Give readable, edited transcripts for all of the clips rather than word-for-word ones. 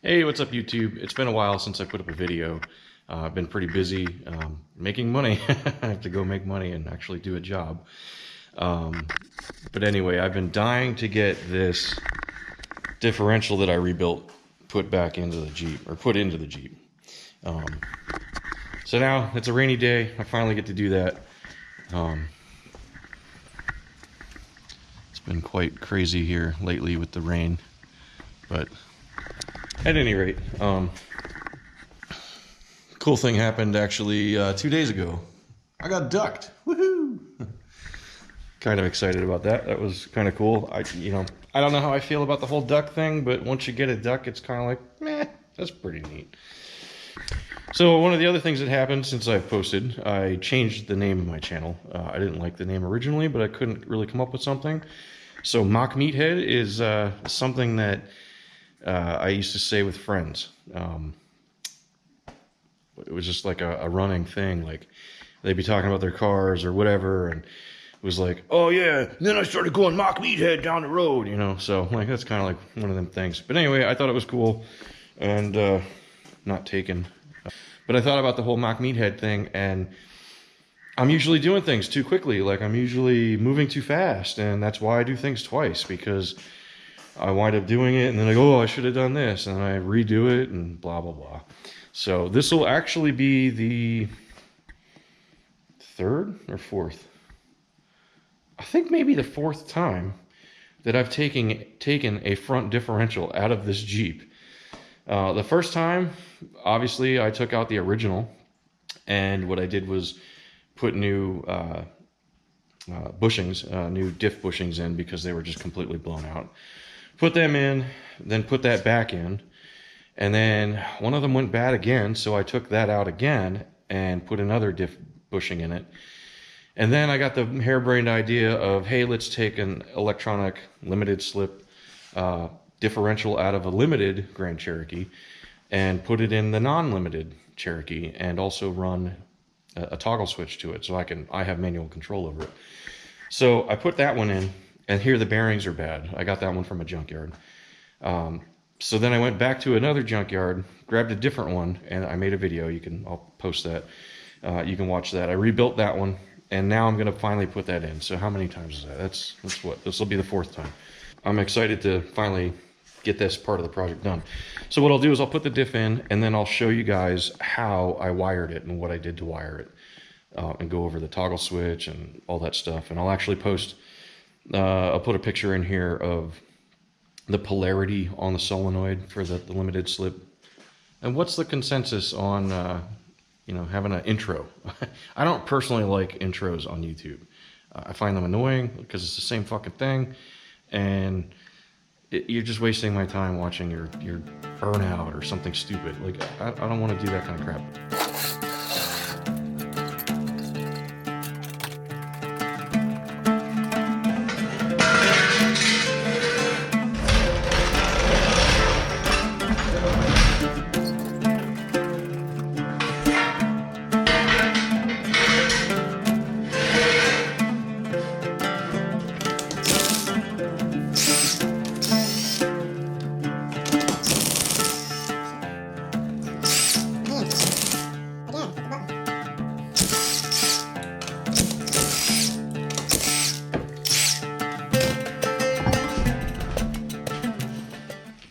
Hey, what's up YouTube? It's been a while since I put up a video. I've been pretty busy making money. I have to go make money and actually do a job. But anyway, I've been dying to get this differential that I rebuilt put back into the Jeep, or put into the Jeep. So now it's a rainy day. I finally get to do that. It's been quite crazy here lately with the rain, but at any rate, cool thing happened actually 2 days ago. I got ducked. Woohoo! Kind of excited about that. That was kind of cool. I don't know how I feel about the whole duck thing, but once you get a duck, it's kind of like, meh, that's pretty neat. So one of the other things that happened since I've posted, I changed the name of my channel. I didn't like the name originally, but I couldn't really come up with something. So Mock Meathead is something that I used to say with friends. It was just like a running thing. Like they'd be talking about their cars or whatever, and it was like, oh yeah, and then I started going Mock Meathead down the road, so like that's kind of like one of them things. But anyway, I thought it was cool and not taken. But I thought about the whole Mock Meathead thing, and I'm usually doing things too quickly. Like I'm usually moving too fast, and that's why I do things twice, because I wind up doing it and then I go, oh, I should have done this, and then I redo it and blah blah blah. So this will actually be the third or fourth, I think maybe the fourth time that I've taken a front differential out of this Jeep. The first time, obviously, I took out the original, and what I did was put new bushings, new diff bushings in, because they were just completely blown out. Put them in, then put that back in, and then one of them went bad again, so I took that out again and put another diff bushing in it. And then I got the harebrained idea of, hey, let's take an electronic limited slip differential out of a limited Grand Cherokee and put it in the non-limited Cherokee, and also run a toggle switch to it so I have manual control over it. So I put that one in, and here the bearings are bad. I got that one from a junkyard. So then I went back to another junkyard, grabbed a different one, and I made a video. I'll post that. You can watch that. I rebuilt that one, and now I'm gonna finally put that in. So how many times is that? That's what, this will be the fourth time. I'm excited to finally get this part of the project done. So what I'll do is I'll put the diff in, and then I'll show you guys how I wired it and what I did to wire it, and go over the toggle switch and all that stuff. And I'll actually post, I'll put a picture in here of the polarity on the solenoid for the limited slip. And what's the consensus on, having an intro? I don't personally like intros on YouTube. I find them annoying because it's the same fucking thing, and you're just wasting my time watching your burnout or something stupid. Like, I don't want to do that kind of crap.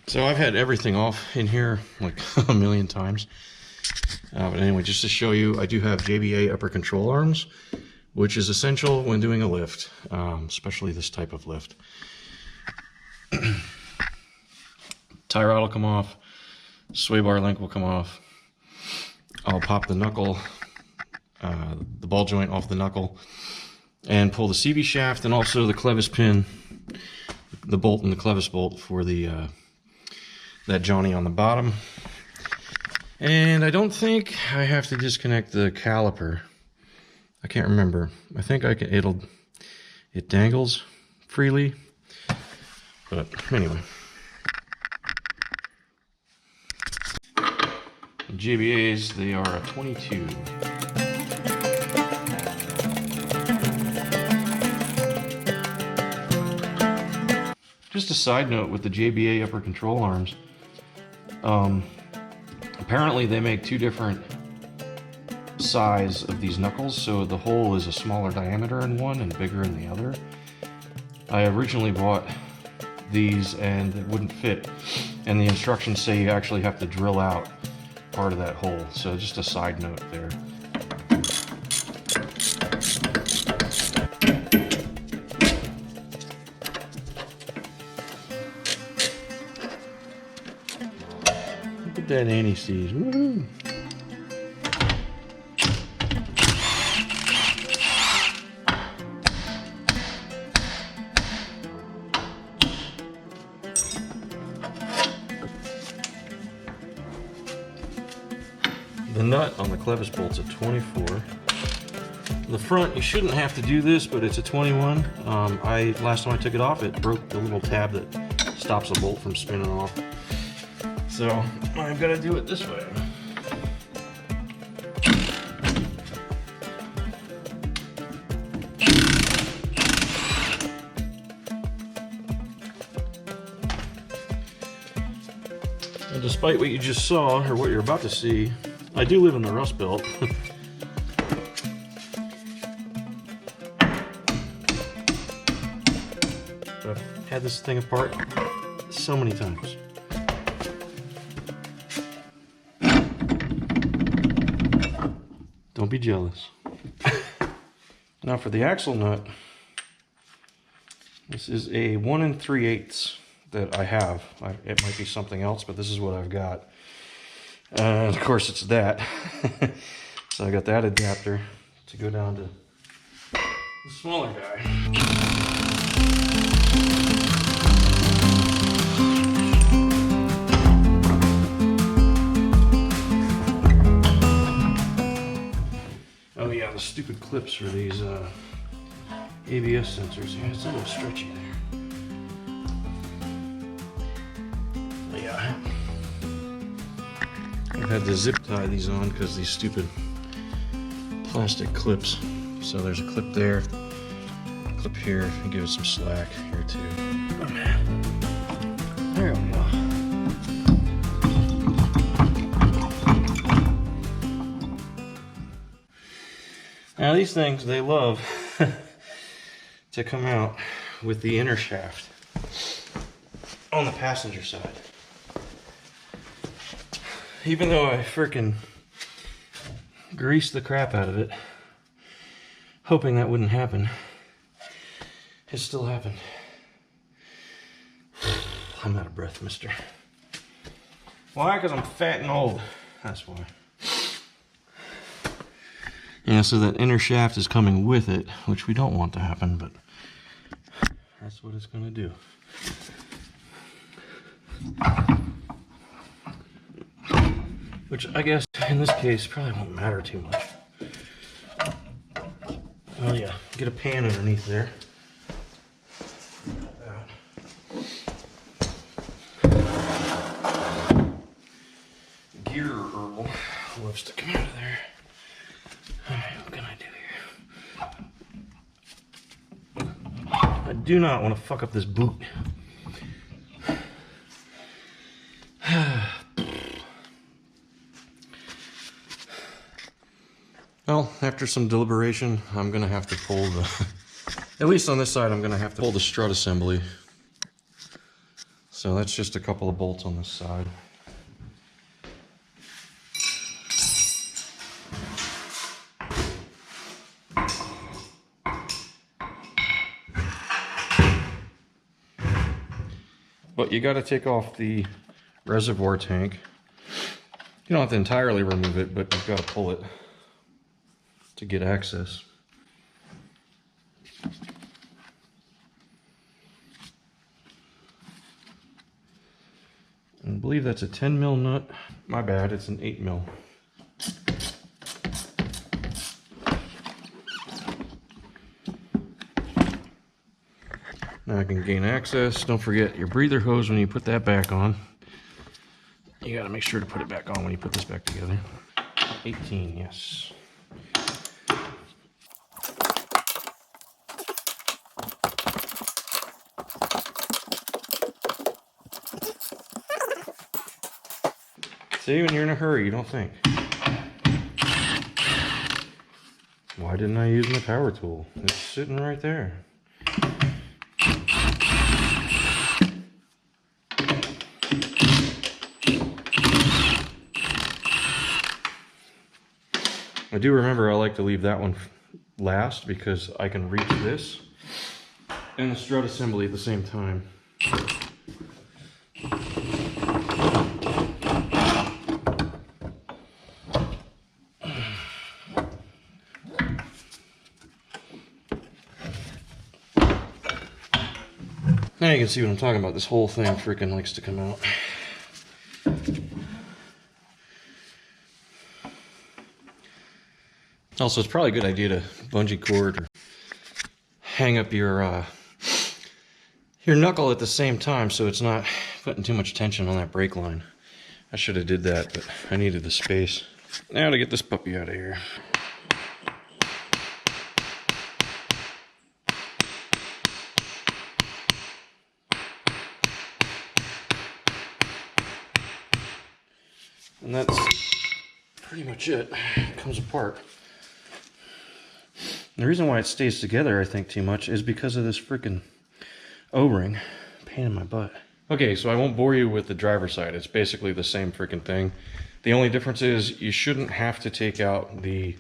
So I've had everything off in here like a million times. But anyway, just to show you, I do have JBA upper control arms, which is essential when doing a lift, especially this type of lift. Tie rod will come off, sway bar link will come off. I'll pop the knuckle, the ball joint off the knuckle, and pull the CV shaft and also the clevis pin, the bolt and the clevis bolt for the that Johnny on the bottom. And I don't think I have to disconnect the caliper. I can't remember. I think I can. It dangles freely. But anyway, the JBAs, they are a 22. Just a side note with the JBA upper control arms, Apparently they make two different size of these knuckles, so the hole is a smaller diameter in one and bigger in the other. I originally bought these and it wouldn't fit, and the instructions say you actually have to drill out part of that hole, so just a side note there. Look at that anti-seize. Woohoo! The nut on the clevis bolt's a 24. The front, you shouldn't have to do this, but it's a 21. Last time I took it off, it broke the little tab that stops the bolt from spinning off. So I've got to do it this way. And despite what you just saw, or what you're about to see, I do live in the Rust Belt. I've had this thing apart so many times. Don't be jealous. Now for the axle nut, this is a 1 3/8 that I have. It might be something else, but this is what I've got. Of course it's that. So I got that adapter to go down to the smaller guy. Oh yeah, the stupid clips for these ABS sensors. Yeah, it's a little stretchy there. But yeah. I've had to zip tie these on because these stupid plastic clips. So there's a clip there, a clip here, and give it some slack here too. Oh man. There we go. Now these things, they love to come out with the inner shaft on the passenger side. Even though I frickin' greased the crap out of it, hoping that wouldn't happen, it still happened. I'm out of breath, mister. Why? Because I'm fat and old. That's why. Yeah, so that inner shaft is coming with it, which we don't want to happen, but that's what it's gonna do. Which I guess in this case probably won't matter too much. Oh yeah, get a pan underneath there. Gear Earl loves to come out of there. Alright, what can I do here? I do not want to fuck up this boot. Well, after some deliberation, I'm gonna have to pull the, at least on this side, I'm gonna have to pull the strut assembly. So that's just a couple of bolts on this side. But you gotta take off the reservoir tank. You don't have to entirely remove it, but you've gotta pull it to get access. And I believe that's a 10 mil nut. My bad, it's an 8 mil. Now I can gain access. Don't forget your breather hose when you put that back on. You gotta make sure to put it back on when you put this back together. 18, yes. See, when you're in a hurry, you don't think. Why didn't I use my power tool? It's sitting right there. I do remember I like to leave that one last because I can reach this and the strut assembly at the same time. Now you can see what I'm talking about. This whole thing freaking likes to come out. Also, it's probably a good idea to bungee cord or hang up your knuckle at the same time so it's not putting too much tension on that brake line. I should have did that, but I needed the space. Now to get this puppy out of here. And that's pretty much it. It comes apart. The reason why it stays together, I think, too much is because of this freaking O-ring. Pain in my butt. Okay, so I won't bore you with the driver's side. It's basically the same freaking thing. The only difference is you shouldn't have to take out the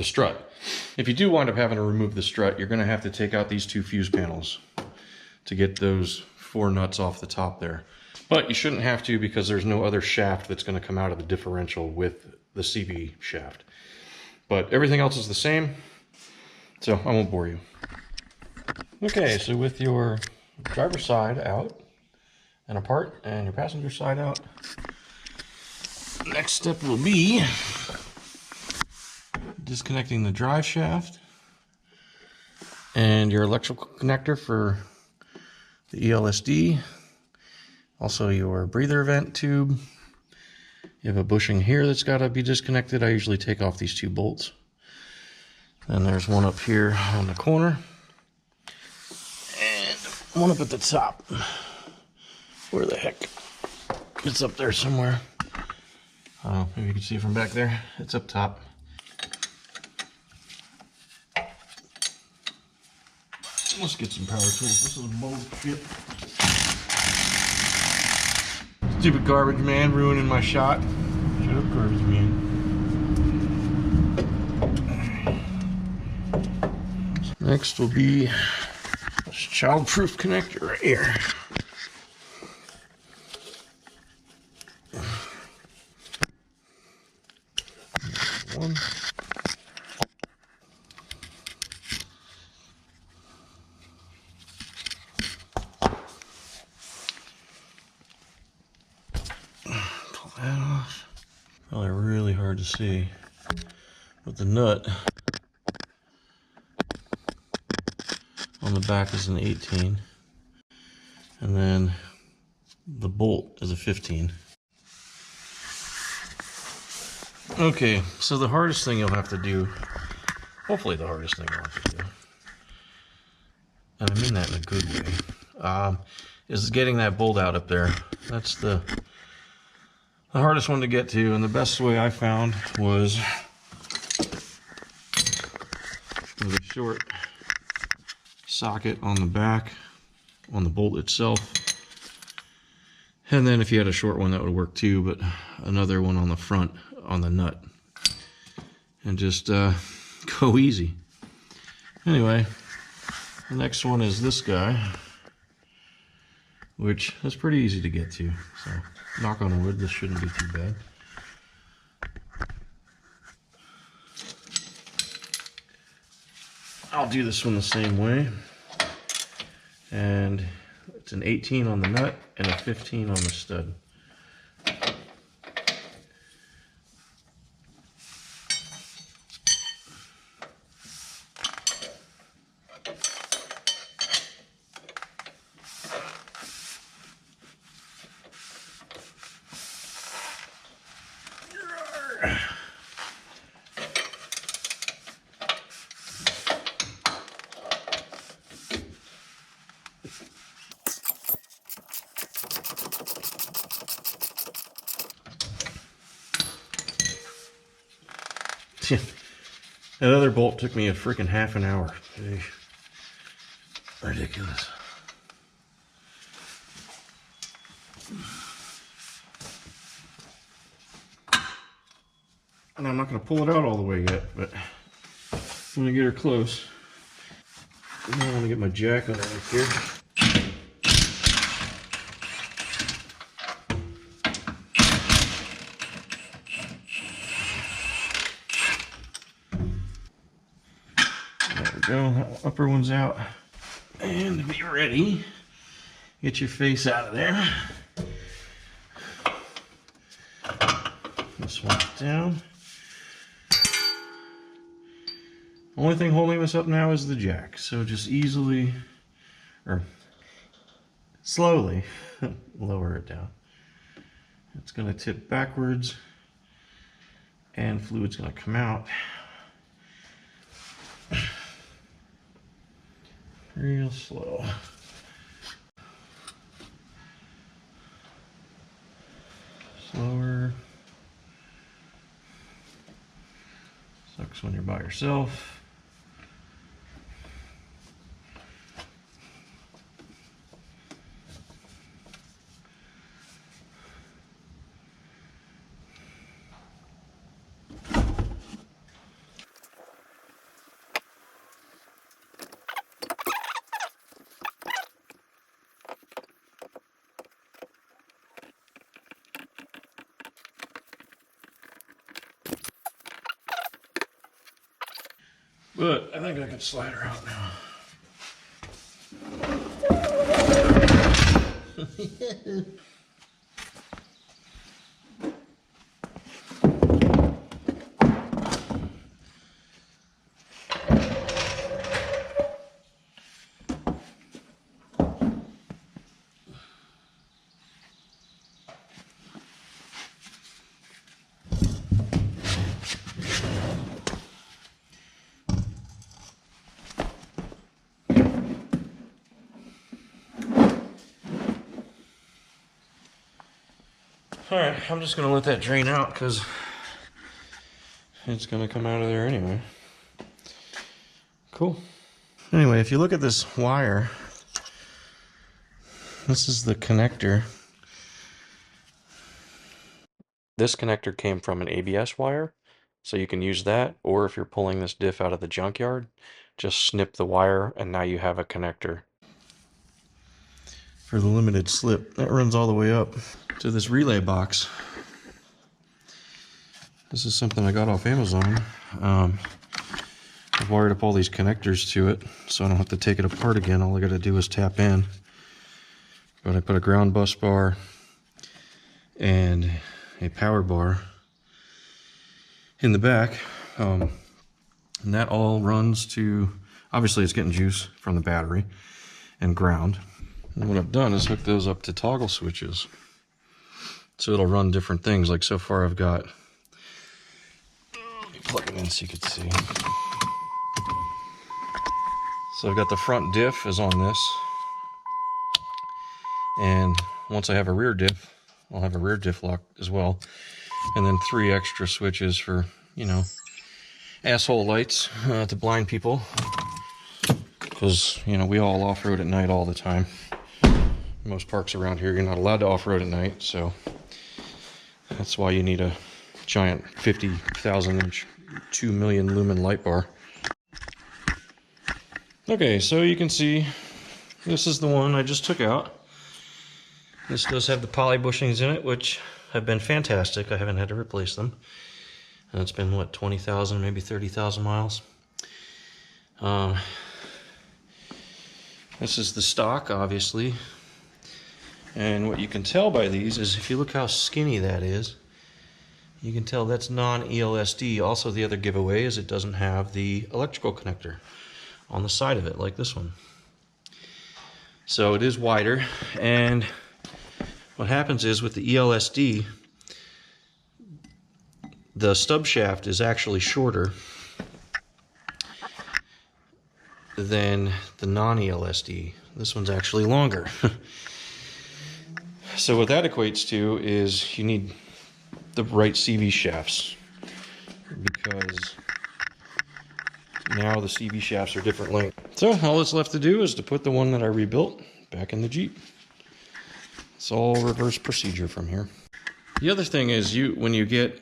strut. If you do wind up having to remove the strut, you're going to have to take out these two fuse panels to get those 4 nuts off the top there. But you shouldn't have to because there's no other shaft that's going to come out of the differential with the CV shaft. But everything else is the same, so I won't bore you. Okay, so with your driver's side out and apart and your passenger side out, next step will be disconnecting the drive shaft and your electrical connector for the ELSD. Also your breather vent tube. You have a bushing here that's got to be disconnected. I usually take off these 2 bolts. And there's one up here on the corner. And one up at the top. Where the heck? It's up there somewhere. Maybe you can see it from back there. It's up top. Let's get some power tools. This is bullshit. Stupid garbage man ruining my shot. Shut up, garbage man. Next will be this child-proof connector right here. One. That off. Probably really hard to see, but the nut on the back is an 18, and then the bolt is a 15. Okay, so the hardest thing you'll have to do, hopefully the hardest thing you'll have to do, and I mean that in a good way, is getting that bolt out up there. That's the hardest one to get to, and the best way I found was with a short socket on the back on the bolt itself, and then if you had a short one that would work too, but another one on the front on the nut, and just go easy. Anyway, the next one is this guy, which is pretty easy to get to, so knock on wood, this shouldn't be too bad. I'll do this one the same way, and it's an 18 on the nut and a 15 on the stud. That other bolt took me a freaking half an hour. Gee. Ridiculous. And I'm not going to pull it out all the way yet, but I'm going to get her close. I want to get my jack underneath here. There we go, that upper one's out. And to be ready, get your face out of there. This one's down. Only thing holding this up now is the jack. So just easily, or slowly, lower it down. It's going to tip backwards and fluid's going to come out. Real slow. Slower. Sucks when you're by yourself. But I think I can slide her out now. All right, I'm just gonna let that drain out because it's gonna come out of there anyway. Cool. Anyway, if you look at this wire, this is the connector. This connector came from an ABS wire, so you can use that, or if you're pulling this diff out of the junkyard, just snip the wire and now you have a connector. For the limited slip, that runs all the way up to this relay box. This is something I got off Amazon. I've wired up all these connectors to it, so I don't have to take it apart again. All I gotta do is tap in. But I put a ground bus bar and a power bar in the back. And that all runs to, obviously it's getting juice from the battery and ground. And what I've done is hook those up to toggle switches. So it'll run different things. Like so far I've got, let me plug it in so you can see. So I've got the front diff is on this. And once I have a rear diff, I'll have a rear diff lock as well. And then 3 extra switches for, you know, asshole lights to blind people. Because, you know, we all off-road at night all the time. Most parks around here, you're not allowed to off-road at night, so that's why you need a giant 50,000 inch, 2 million lumen light bar. Okay, so you can see this is the one I just took out. This does have the poly bushings in it, which have been fantastic. I haven't had to replace them. And it's been, what, 20,000, maybe 30,000 miles. This is the stock, obviously. And what you can tell by these is if you look how skinny that is, you can tell that's non-ELSD. Also, the other giveaway is it doesn't have the electrical connector on the side of it, like this one. So it is wider, and what happens is with the ELSD, the stub shaft is actually shorter than the non-ELSD. This one's actually longer. So what that equates to is you need the right CV shafts. because now the CV shafts are different length. So all that's left to do is to put the one that I rebuilt back in the Jeep. It's all reverse procedure from here. The other thing is, when you get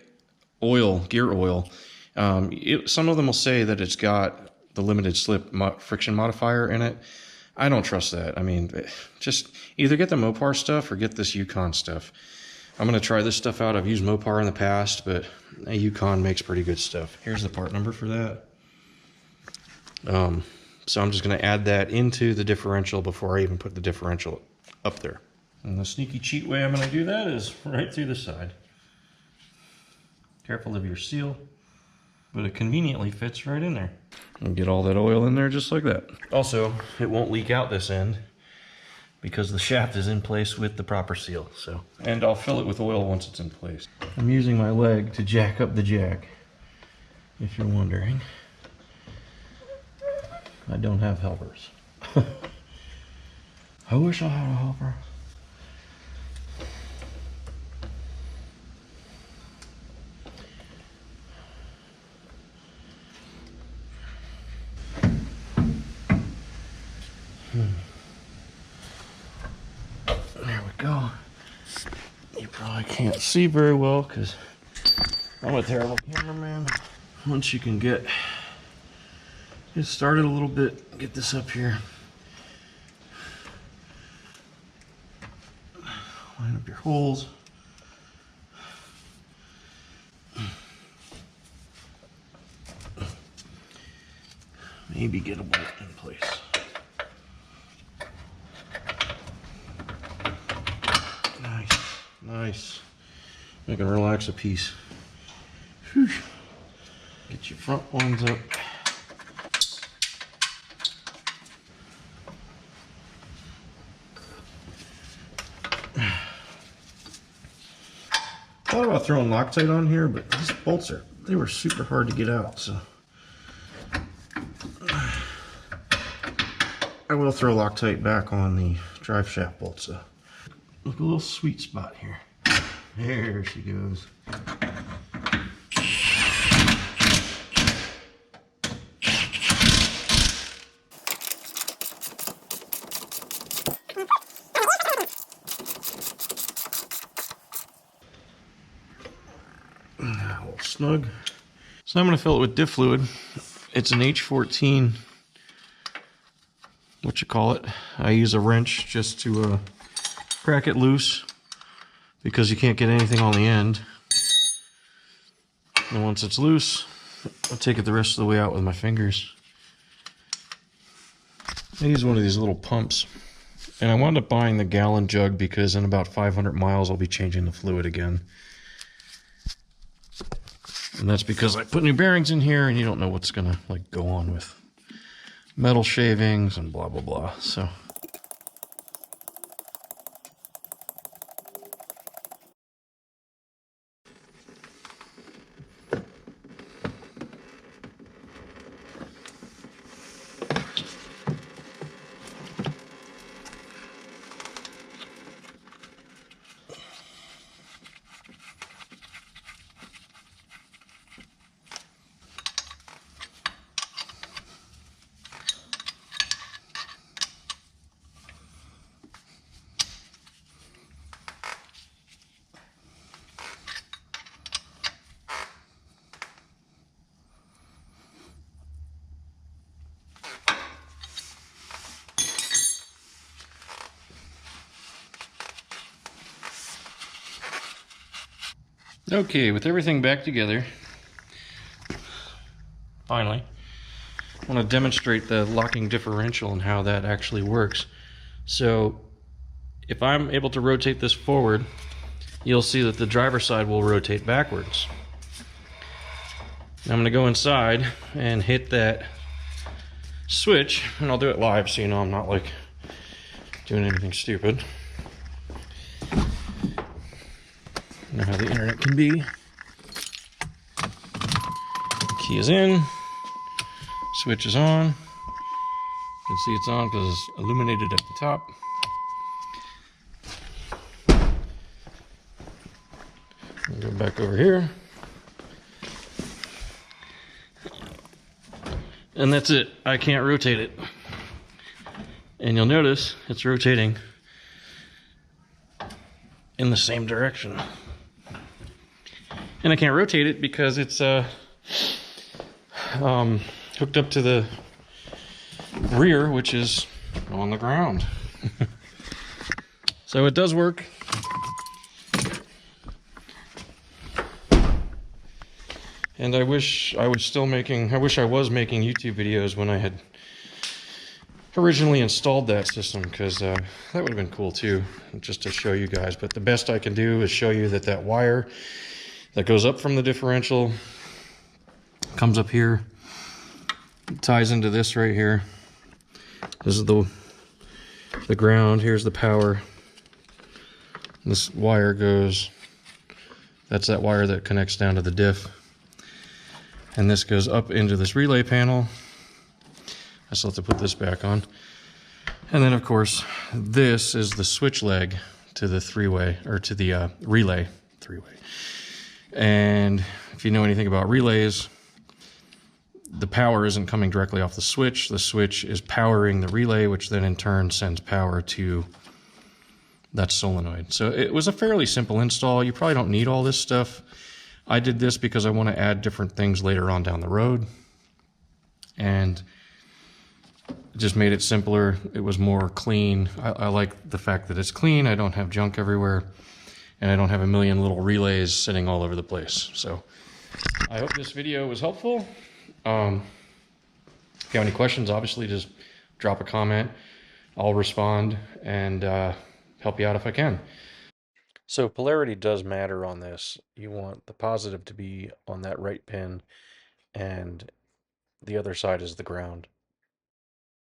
oil, gear oil, some of them will say that it's got the limited slip friction modifier in it. I don't trust that. I mean, just either get the Mopar stuff or get this Yukon stuff. I'm going to try this stuff out. I've used Mopar in the past, but Yukon makes pretty good stuff. Here's the part number for that. So I'm just going to add that into the differential before I even put the differential up there. And the sneaky cheat way I'm going to do that is right through the side. Careful of your seal, but it conveniently fits right in there. And get all that oil in there just like that. Also, it won't leak out this end because the shaft is in place with the proper seal. And I'll fill it with oil once it's in place. I'm using my leg to jack up the jack, if you're wondering. I don't have helpers. I wish I had a helper. There we go. You probably can't see very well because I'm a terrible cameraman. Once you can get started a little bit, get this up here. Line up your holes. Maybe get a bolt in place. Nice. I can relax a piece. Whew. Get your front ones up. Thought about throwing Loctite on here, but these bolts they were super hard to get out, so I will throw Loctite back on the drive shaft bolts. Look, a little sweet spot here. There she goes. A little snug. So I'm going to fill it with diff fluid. It's an H14. What you call it? I use a wrench just to crack it loose because you can't get anything on the end. And once it's loose, I'll take it the rest of the way out with my fingers. I use one of these little pumps. And I wound up buying the gallon jug because in about 500 miles I'll be changing the fluid again. And that's because I put new bearings in here and you don't know what's gonna go on with metal shavings and blah blah blah. So okay, with everything back together, finally, I want to demonstrate the locking differential and how that actually works. So if I'm able to rotate this forward, you'll see that the driver's side will rotate backwards. Now I'm going to go inside and hit that switch, and I'll do it live so you know I'm not doing anything stupid. You know how the internet can be. Key is in, switch is on. You can see it's on because it's illuminated at the top. I'll go back over here. And that's it. I can't rotate it. And you'll notice it's rotating in the same direction. And I can't rotate it because it's hooked up to the rear, which is on the ground. So it does work. And I wish I was making YouTube videos when I had originally installed that system, because that would have been cool too, just to show you guys. But the best I can do is show you that wire that goes up from the differential comes up here, ties into this right here. This is the ground, here's the power. This wire goes, that's that wire that connects down to the diff. And this goes up into this relay panel. I still have to put this back on. And then of course, this is the switch leg to the three-way, or to the relay three-way. And if you know anything about relays, the power isn't coming directly off the switch. The switch is powering the relay, which then in turn sends power to that solenoid. So it was a fairly simple install. You probably don't need all this stuff. I did this because I want to add different things later on down the road. And it just made it simpler. It was more clean. I like the fact that it's clean. I don't have junk everywhere. And I don't have a million little relays sitting all over the place. So I hope this video was helpful. If you have any questions, obviously just drop a comment. I'll respond and help you out if I can. So polarity does matter on this. You want the positive to be on that right pin, and the other side is the ground.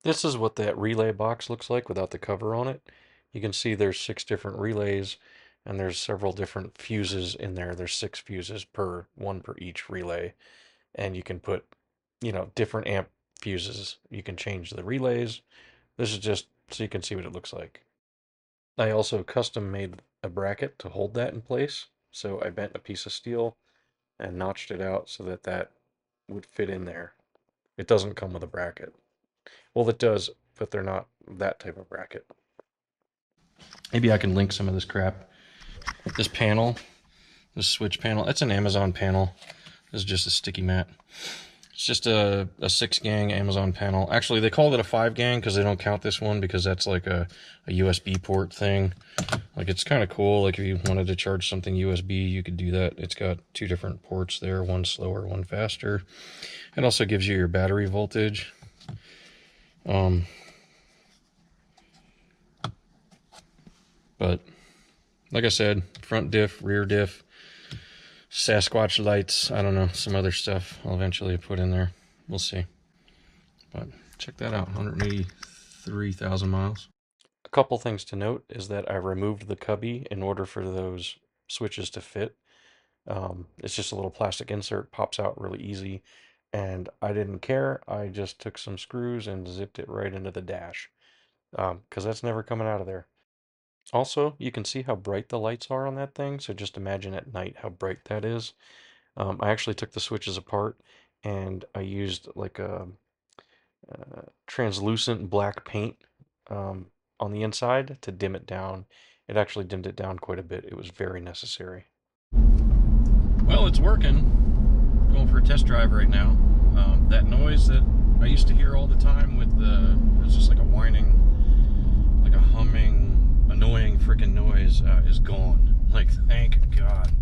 This is what that relay box looks like without the cover on it. You can see there's 6 different relays, and there's several different fuses in there. There's 6 fuses one per each relay, and you can put, you know, different amp fuses. You can change the relays. This is just so you can see what it looks like. I also custom made a bracket to hold that in place. So I bent a piece of steel and notched it out so that would fit in there. It doesn't come with a bracket. Well, it does, but they're not that type of bracket. Maybe I can link some of this crap. This panel, this switch panel, that's an Amazon panel. This is just a sticky mat. It's just a 6-gang Amazon panel. Actually, they called it a 5-gang because they don't count this one, because that's like a USB port thing. Like, it's kind of cool. Like, if you wanted to charge something USB, you could do that. It's got 2 different ports there, one slower, one faster. It also gives you your battery voltage. But like I said, front diff, rear diff, Sasquatch lights, I don't know, some other stuff I'll eventually put in there. We'll see. But check that out, 183,000 miles. A couple things to note is that I removed the cubby in order for those switches to fit. It's just a little plastic insert, pops out really easy, and I didn't care. I just took some screws and zipped it right into the dash, because that's never coming out of there. Also, you can see how bright the lights are on that thing, so just imagine at night how bright that is. I actually took the switches apart, and I used like a translucent black paint on the inside to dim it down. It actually dimmed it down quite a bit. It was very necessary. Well, it's working. Going for a test drive right now. That noise that I used to hear all the time with it's just like a whining, like a humming, annoying freaking noise is gone. Like, thank God.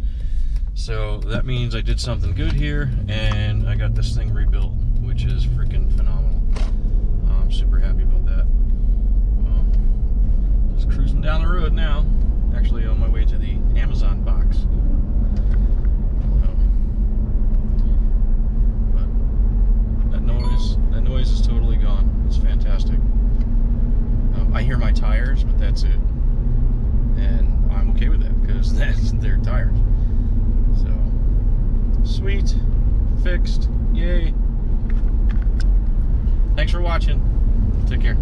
So that means I did something good here, and I got this thing rebuilt, which is freaking phenomenal. I'm super happy about that. Just cruising down the road now. Actually on my way to the Amazon box. But that noise is totally gone. It's fantastic. I hear my tires, but that's it. And I'm okay with that because that's their tires. So sweet, fixed, yay. Thanks for watching. Take care.